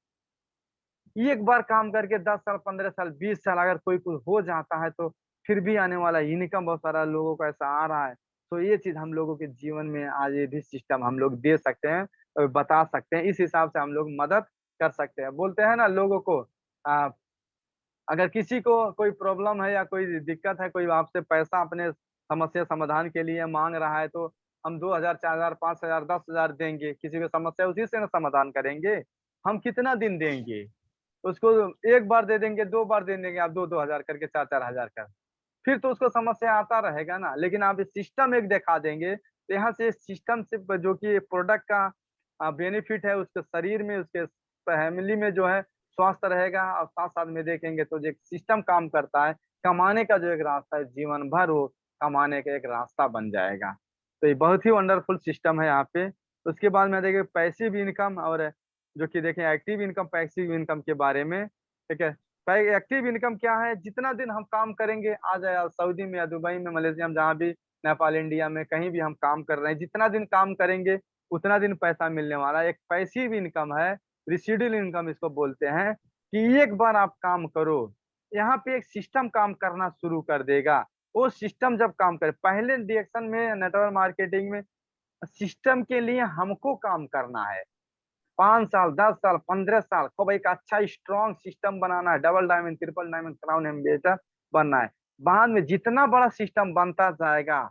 एक बार काम करके 10 साल, 15 साल, 20 साल अगर कोई कुछ हो जाता है तो फिर भी आने वाला इनकम बहुत सारा लोगों को ऐसा आ रहा है। तो ये चीज़ हम लोगों के जीवन में आज ये भी सिस्टम हम लोग दे सकते हैं और बता सकते हैं। इस हिसाब से हम लोग मदद कर सकते हैं। बोलते हैं ना लोगों को अ अगर किसी को कोई प्रॉब्लम है या कोई दिक्कत है, कोई आपसे पैसा अपने समस्या समाधान के लिए माँग रहा है, तो हम 2000, 4000, 5000, 10,000 देंगे। किसी को समस्या है, उसी से ना समाधान करेंगे। हम कितना दिन देंगे? उसको 1 बार दे देंगे, 2 बार दे देंगे आप 2-2 हज़ार करके, 4-4 हज़ार का। फिर तो उसको समस्या आता रहेगा ना। लेकिन आप सिस्टम एक दिखा देंगे, तो यहाँ से सिस्टम से जो कि प्रोडक्ट का बेनिफिट है उसके शरीर में, उसके फैमिली में जो है स्वस्थ रहेगा और साथ-साथ में देखेंगे तो जो एक सिस्टम काम करता है, कमाने का जो एक रास्ता है जीवन भर वो कमाने का एक रास्ता बन जाएगा। तो ये बहुत ही वंडरफुल सिस्टम है यहाँ पे। उसके बाद में देखिए पैसिव इनकम और जो कि देखें एक्टिव इनकम, पैसिव इनकम के बारे में, ठीक है? एक्टिव इनकम क्या है? जितना दिन हम काम करेंगे, आज सऊदी में या दुबई में, मलेशिया में, जहाँ भी, नेपाल, इंडिया में कहीं भी हम काम कर रहे हैं, जितना दिन काम करेंगे, उतना दिन पैसा मिलने वाला है। एक पैसिव इनकम है, रेसिडुअल इनकम इसको बोलते हैं कि एक बार आप काम करो, यहाँ पे एक सिस्टम काम करना शुरू कर देगा। वो सिस्टम जब काम करे, पहले डायरेक्शन में नेटवर्क मार्केटिंग में सिस्टम के लिए हमको काम करना है। 5 साल, 10 साल, 15 साल खूब एक अच्छा स्ट्रॉन्ग सिस्टम बनाना है, double diamond, triple diamond, crown ambassador बनना है। बाद में जितना बड़ा सिस्टम बनता जाएगा,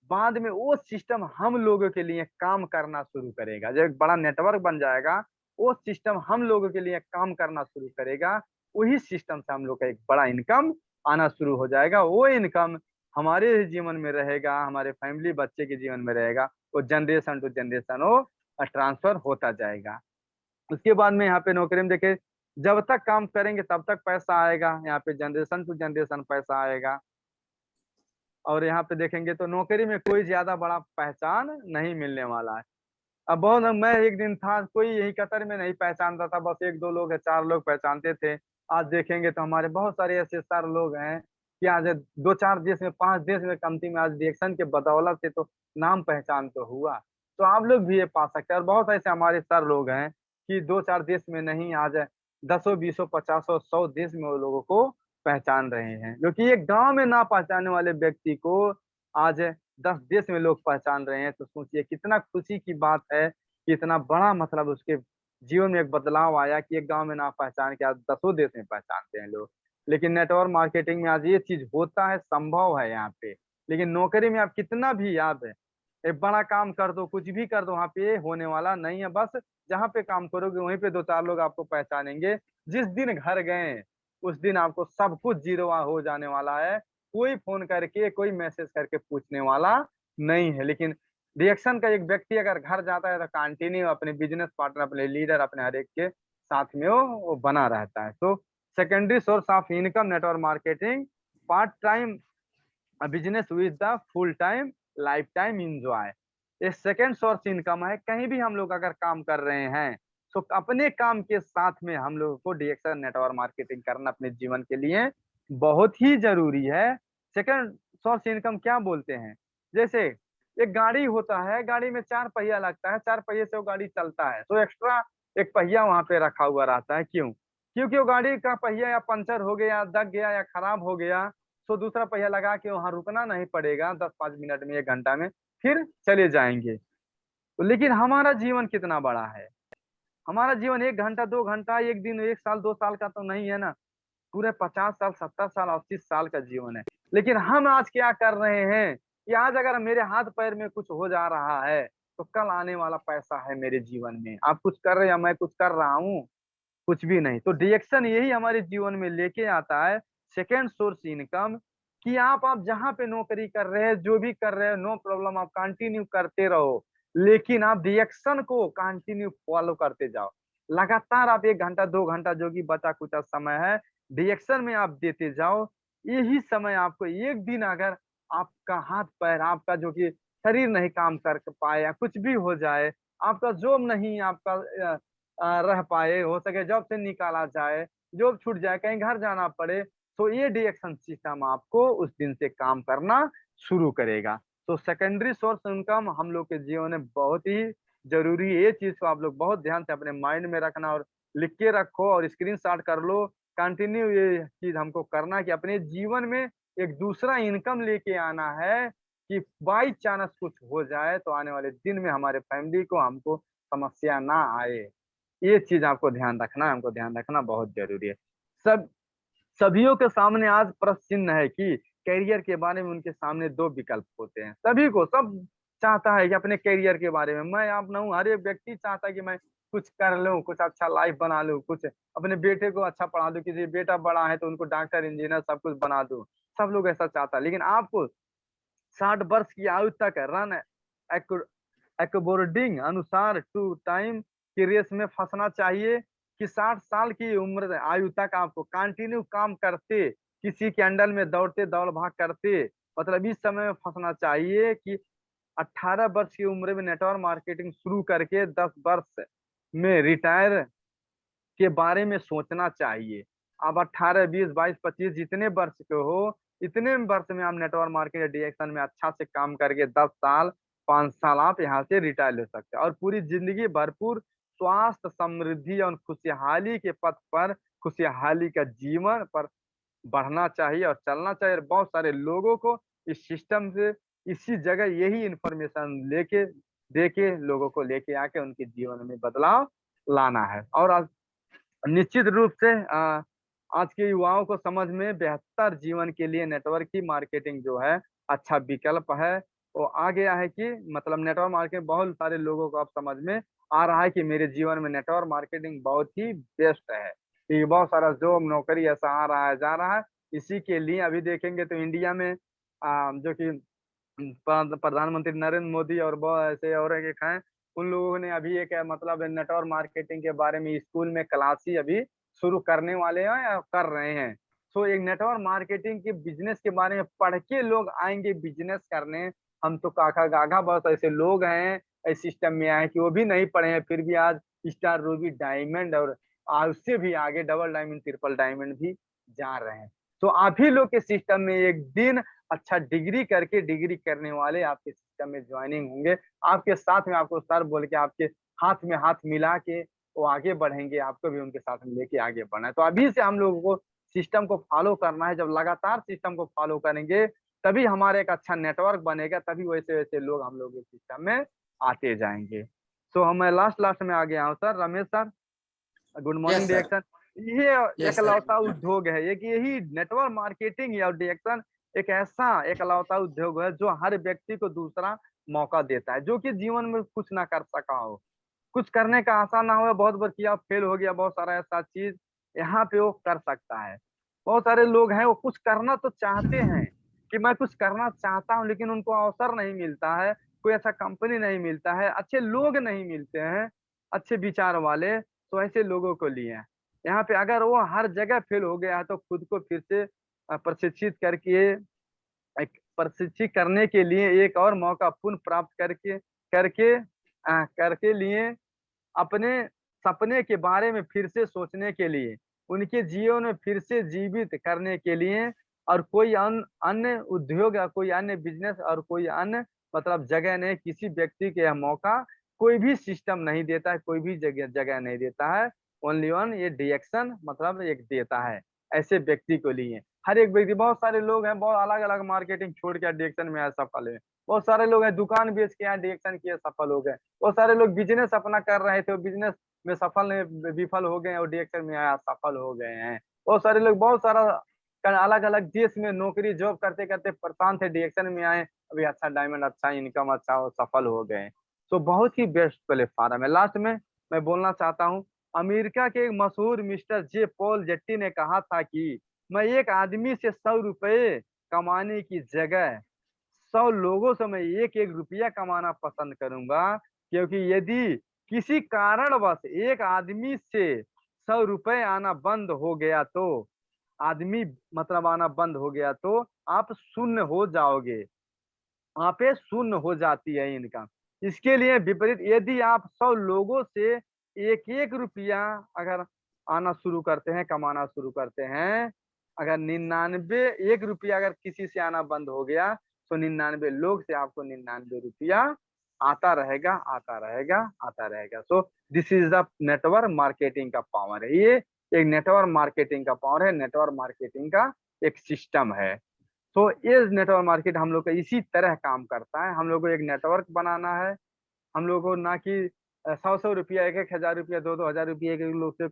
बाद में वो सिस्टम हम लोगों के लिए काम करना शुरू करेगा। जब एक बड़ा नेटवर्क बन जाएगा, वो सिस्टम हम लोगों के लिए काम करना शुरू करेगा। वही सिस्टम से हम लोग का एक बड़ा इनकम आना शुरू हो जाएगा। वो इनकम हमारे ही जीवन में रहेगा, हमारे फैमिली बच्चे के जीवन में रहेगा। वो जनरेशन टू जनरेशन वो ट्रांसफर होता जाएगा। उसके बाद में यहाँ पे नौकरी में देखिए, जब तक काम करेंगे तब तक पैसा आएगा, यहाँ पे जनरेशन टू जनरेशन पैसा आएगा। और यहाँ पे देखेंगे तो नौकरी में कोई ज़्यादा बड़ा पहचान नहीं मिलने वाला है। अब बहुत मैं एक दिन था, कोई यही कतर में नहीं पहचानता था, बस 1-2 लोग या 4 लोग पहचानते थे। आज देखेंगे तो हमारे बहुत सारे ऐसे सर लोग हैं कि आज 2-4 देश में, 5 देश में कंपनी में आज रिएक्शन के बदौलत से तो नाम पहचान तो हुआ। तो आप लोग भी ये पा सकते हैं और बहुत ऐसे हमारे सर लोग हैं कि 2-4 देश में नहीं, आज दसों, बीसों, पचासों, 100 देश में वो लोगों को पहचान रहे हैं। जो कि एक गाँव में ना पहचानने वाले व्यक्ति को आज 10 देश में लोग पहचान रहे हैं, तो सोचिए कितना खुशी की बात है कि इतना बड़ा मतलब उसके जीवन में एक बदलाव आया कि एक गाँव में ना पहचान के आज दसों देश में पहचानते हैं लोग। लेकिन नेटवर्क मार्केटिंग में आज ये चीज़ होता है, संभव है यहाँ पे। लेकिन नौकरी में आप कितना भी आप एक बड़ा काम कर दो, कुछ भी कर दो, वहाँ पे होने वाला नहीं है। बस जहाँ पे काम करोगे वहीं पे 2-4 लोग आपको पहचानेंगे। जिस दिन घर गए, उस दिन आपको सब कुछ ज़ीरो हो जाने वाला है। कोई फ़ोन करके, कोई मैसेज करके पूछने वाला नहीं है। लेकिन रिएक्शन का एक व्यक्ति अगर घर जाता है तो कंटिन्यू अपने बिज़नेस पार्टनर, अपने लीडर, अपने हर एक के साथ में वो बना रहता है। तो secondary source of income network marketing, part time business with the full time life time enjoy. ये सेकंड सोर्स इनकम है। कहीं भी हम लोग अगर काम कर रहे हैं, तो अपने काम के साथ में हम लोगों को डिजिटल नेटवर्क मार्केटिंग करना अपने जीवन के लिए बहुत ही ज़रूरी है। सेकंड सोर्स इनकम क्या बोलते हैं? जैसे एक गाड़ी होता है, गाड़ी में 4 पहिया लगता है, 4 पहिए से वो गाड़ी चलता है, तो एक्स्ट्रा एक पहिया वहाँ पे रखा हुआ रहता है, क्यों? क्योंकि वो गाड़ी का पहिया या पंचर हो गया, दब गया या खराब हो गया, तो दूसरा पहिया लगा के वहाँ रुकना नहीं पड़ेगा 10-5 मिनट में, 1 घंटा में, फिर चले जाएँगे। तो लेकिन हमारा जीवन कितना बड़ा है? हमारा जीवन 1 घंटा, 2 घंटा, 1 दिन, 1 साल, 2 साल का तो नहीं है ना। पूरे 50 साल, 70 साल, 80 साल का जीवन है। लेकिन हम आज क्या कर रहे हैं कि आज अगर मेरे हाथ-पैर में कुछ हो जा रहा है, तो कल आने वाला पैसा है मेरे जीवन में। आप कुछ कर रहे हैं या मैं कुछ कर रहा हूँ? कुछ भी नहीं। तो डायरेक्शन यही हमारे जीवन में लेके आता है, सेकंड सोर्स इनकम, कि आप जहाँ पे नौकरी कर रहे हैं, जो भी कर रहे हो, नो प्रॉब्लम, आप कंटिन्यू करते रहो, लेकिन आप रिएक्शन को कंटिन्यू फॉलो करते जाओ। लगातार आप 1 घंटा 2 घंटा जो कि बचा कुचा समय है, रिएक्शन में आप देते जाओ। यही समय आपको एक दिन अगर आपका हाथ पैर, आपका जो कि शरीर नहीं काम कर पाए या कुछ भी हो जाए, आपका जॉब नहीं आपका रह पाए, हो सके जॉब से निकाला जाए, जॉब छूट जाए, कहीं घर जाना पड़े, तो ये डिडक्शन सिस्टम आपको उस दिन से काम करना शुरू करेगा। तो सेकेंडरी सोर्स इनकम हम लोग के जीवन में बहुत ही ज़रूरी है। ये चीज़ को आप लोग बहुत ध्यान से अपने माइंड में रखना और लिख के रखो और स्क्रीनशॉट कर लो। कंटिन्यू ये चीज़ हमको करना है कि अपने जीवन में एक दूसरा इनकम लेके आना है कि बाई चांस कुछ हो जाए तो आने वाले दिन में हमारे फैमिली को, हमको समस्या ना आए। ये चीज़ आपको ध्यान रखना है, हमको ध्यान रखना बहुत ज़रूरी है। सब सभियों के सामने आज प्रश्न चिन्ह है कि करियर के बारे में उनके सामने 2 विकल्प होते हैं। सभी को सब चाहता है कि अपने करियर के बारे में मैं आप ना हूँ, हर एक व्यक्ति चाहता है कि मैं कुछ कर लूँ, कुछ अच्छा लाइफ बना लूँ, कुछ अपने बेटे को अच्छा पढ़ा दूँ, किसी बेटा बड़ा है तो उनको डॉक्टर, इंजीनियर सब कुछ बना दूँ। सब लोग ऐसा चाहता है, लेकिन आपको 60 वर्ष की आयु तक रन एक अकॉर्डिंग अनुसार टू टाइम की रेस में फँसना चाहिए कि 60 साल की उम्र आयु तक आपको कंटिन्यू काम करते, किसी के अंडर में दौड़ते, दौड़-भाग करते, मतलब इस समय में फँसना चाहिए कि 18 वर्ष की उम्र में नेटवर्क मार्केटिंग शुरू करके 10 वर्ष में रिटायर के बारे में सोचना चाहिए। आप 18, 20, 22, 25 जितने वर्ष के हो, इतने वर्ष में आप नेटवर्क मार्केट डायरेक्शन में अच्छा से काम करके 10 साल, 5 साल आप यहाँ से रिटायर ले सकते हैं और पूरी ज़िंदगी भरपूर स्वास्थ्य, समृद्धि और खुशहाली के पथ पर, खुशहाली का जीवन पर बढ़ना चाहिए और चलना चाहिए और बहुत सारे लोगों को इस सिस्टम से इसी जगह यही इन्फॉर्मेशन लेके देके लोगों को लेके आके उनके जीवन में बदलाव लाना है। और आज निश्चित रूप से आज के युवाओं को समझ में बेहतर जीवन के लिए नेटवर्क की मार्केटिंग जो है अच्छा विकल्प है। वो आ गया है कि मतलब नेटवर्क मार्केटिंग बहुत सारे लोगों को अब समझ में आ रहा है कि मेरे जीवन में नेटवर्क मार्केटिंग बहुत ही बेस्ट है। कि बहुत सारा जॉब नौकरी ऐसा आ रहा है, जा रहा है। इसी के लिए अभी देखेंगे तो इंडिया में जो कि प्रधानमंत्री नरेंद्र मोदी और बहुत ऐसे और एक हैं, उन लोगों ने अभी एक मतलब नेटवर्क मार्केटिंग के बारे में स्कूल में क्लास ही अभी शुरू करने वाले हैं या कर रहे हैं। सो एक नेटवर्क मार्केटिंग के बिज़नेस के बारे में पढ़ के लोग आएँगे बिज़नेस करने। हम तो काका-काका बहुत ऐसे लोग हैं, इस सिस्टम में आए कि वो भी नहीं पढ़े हैं, फिर भी आज स्टार, रूबी, डायमंड और उससे भी आगे डबल डायमंड, ट्रिपल डायमंड भी जा रहे हैं। तो आप ही लोग के सिस्टम में एक दिन अच्छा डिग्री करके डिग्री करने वाले आपके सिस्टम में जॉइनिंग होंगे। आपके साथ में आपको सर बोल के आपके हाथ में हाथ मिला के वो आगे बढ़ेंगे, आपको भी उनके साथ में लेके आगे बढ़ना है। तो अभी से हम लोगों को सिस्टम को फ़ॉलो करना है, जब लगातार सिस्टम को फ़ॉलो करेंगे, तभी हमारा एक अच्छा नेटवर्क बनेगा, तभी वैसे-वैसे लोग हम लोग के सिस्टम में आते जाएँगे। सो मैं लास्ट में आ गया हूँ sir, Ramesh sir. Good yes morning sir. Direction. ये यस सर। एकलौता उद्योग है, एक यही नेटवर्क मार्केटिंग या डिरेक्शन एक ऐसा एकलौता उद्योग है जो हर व्यक्ति को दूसरा मौका देता है, जो कि जीवन में कुछ ना कर सका हो। कुछ करने का आशा ना हो, बहुत बार किया फेल हो गया, बहुत सारा ऐसा चीज़ यहाँ पे वो कर सकता है। बहुत सारे लोग हैं वो कुछ करना तो चाहते हैं, कि मैं कुछ करना चाहता हूँ लेकिन उनको अवसर नहीं मिलता है, कोई ऐसा कंपनी नहीं मिलता है, अच्छे लोग नहीं मिलते हैं, अच्छे विचार वाले, तो ऐसे लोगों को लिए हैं। यहाँ पे अगर वो हर जगह फेल हो गया है तो खुद को फिर से प्रशिक्षित करके एक प्रशिक्षित करने के लिए एक और मौका पुनः प्राप्त करके करके करके लिए अपने सपने के बारे में फिर से सोचने के लिए, उनके जीवन में फिर से जीवित करने के लिए और कोई अन्य उद्योग या कोई अन्य बिज़नेस और कोई अन्य मतलब जगह नहीं, किसी व्यक्ति को यह मौका कोई भी सिस्टम नहीं देता है, कोई भी जगह जगह नहीं देता है। ओनली वन ये डिरेक्शन मतलब एक देता है, ऐसे व्यक्ति को लिए। हर एक व्यक्ति बहुत सारे लोग हैं, बहुत अलग-अलग मार्केटिंग छोड़ के डिरेक्शन में आए सफल हैं। बहुत सारे लोग हैं दुकान बेच के यहाँ डिरेक्शन किए सफल हो गए। बहुत सारे लोग बिज़नेस अपना कर रहे थे, बिज़नेस में सफल नहीं विफल हो गए और डिरेक्शन में आया सफल हो गए हैं। बहुत सारे लोग बहुत सारा अलग-अलग देश में नौकरी जॉब करते-करते परेशान थे, डिरेक्शन में आए, अभी अच्छा डायमंड, अच्छा इनकम, अच्छा वो सफल हो गए। तो बहुत ही बेस्ट प्लेटफ़ॉर्म है। लास्ट में मैं बोलना चाहता हूँ, अमेरिका के एक मशहूर मिस्टर जे पॉल जेट्टी ने कहा था कि मैं एक आदमी से ₹100 कमाने की जगह 100 लोगों से मैं एक-एक रुपया कमाना पसंद करूँगा, क्योंकि यदि किसी कारणवश एक आदमी से 100 रुपए आना बंद हो गया तो आदमी मतलब आना बंद हो गया तो आप शून्य हो जाओगे। वहाँ पे शून्य हो जाती है इनकम। इसके लिए विपरीत यदि आप 100 लोगों से 1-1 रुपया अगर आना शुरू करते हैं, कमाना शुरू करते हैं, अगर 99 1 रुपया अगर किसी से आना बंद हो गया, तो 99 लोग से आपको 99 रुपया आता रहेगा, आता रहेगा, आता रहेगा। So this is the network marketing का पावर है। ये एक नेटवर्क मार्केटिंग का पावर है, नेटवर्क मार्केटिंग का एक सिस्टम है। तो ये नेटवर्क मार्केट हम लोग का इसी तरह काम करता है। हम लोग को एक नेटवर्क बनाना है। हम लोग को ना कि 100-100 रुपया, 1-1 हज़ार रुपया, 2-2 हज़ार रुपये एक-एक लोग से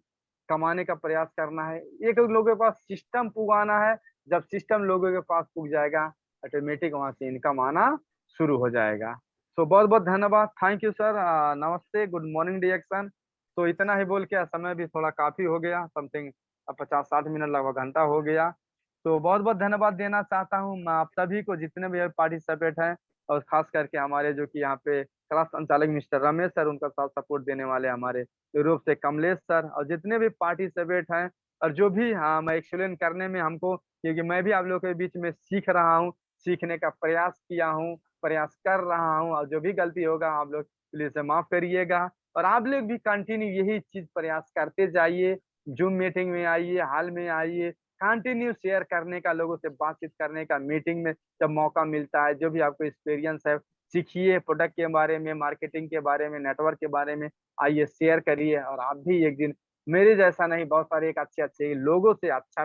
कमाने का प्रयास करना है। एक-एक लोगों के पास सिस्टम पुगाना है। जब सिस्टम लोगों के पास पुग जाएगा, ऑटोमेटिक वहाँ से इनकम आना शुरू हो जाएगा। तो बहुत-बहुत धन्यवाद। Thank you sir. नमस्ते, गुड मॉर्निंग डिएक्शन। तो इतना ही बोल के समय भी थोड़ा काफ़ी हो गया, समथिंग 50-60 मिनट लगभग घंटा हो गया। तो बहुत-बहुत धन्यवाद देना चाहता हूँ मैं आप सभी को जितने भी पार्टिसिपेट हैं और ख़ास करके हमारे जो कि यहाँ पे क्लास संचालक मिस्टर रमेश सर, उनका साथ सपोर्ट देने वाले हमारे यूरोप से कमलेश सर और जितने भी पार्टिसिपेट हैं और जो भी मैं एक्सप्लेन करने में हमको क्योंकि मैं भी आप लोगों के बीच में सीख रहा हूँ, सीखने का प्रयास किया हूँ, प्रयास कर रहा हूँ और जो भी गलती होगा आप लोग प्लीज़ माफ़ करिएगा और आप लोग भी कंटिन्यू यही चीज़ प्रयास करते जाइए। ज़ूम मीटिंग में आइए, हॉल में आइए, कंटिन्यू शेयर करने का, लोगों से बातचीत करने का, मीटिंग में जब मौका मिलता है, जो भी आपको एक्सपीरियंस है, सीखिए प्रोडक्ट के बारे में, मार्केटिंग के बारे में, नेटवर्क के बारे में, आइए शेयर करिए और आप भी एक दिन मेरे जैसा नहीं बहुत सारे एक अच्छे-अच्छे लोगों से अच्छा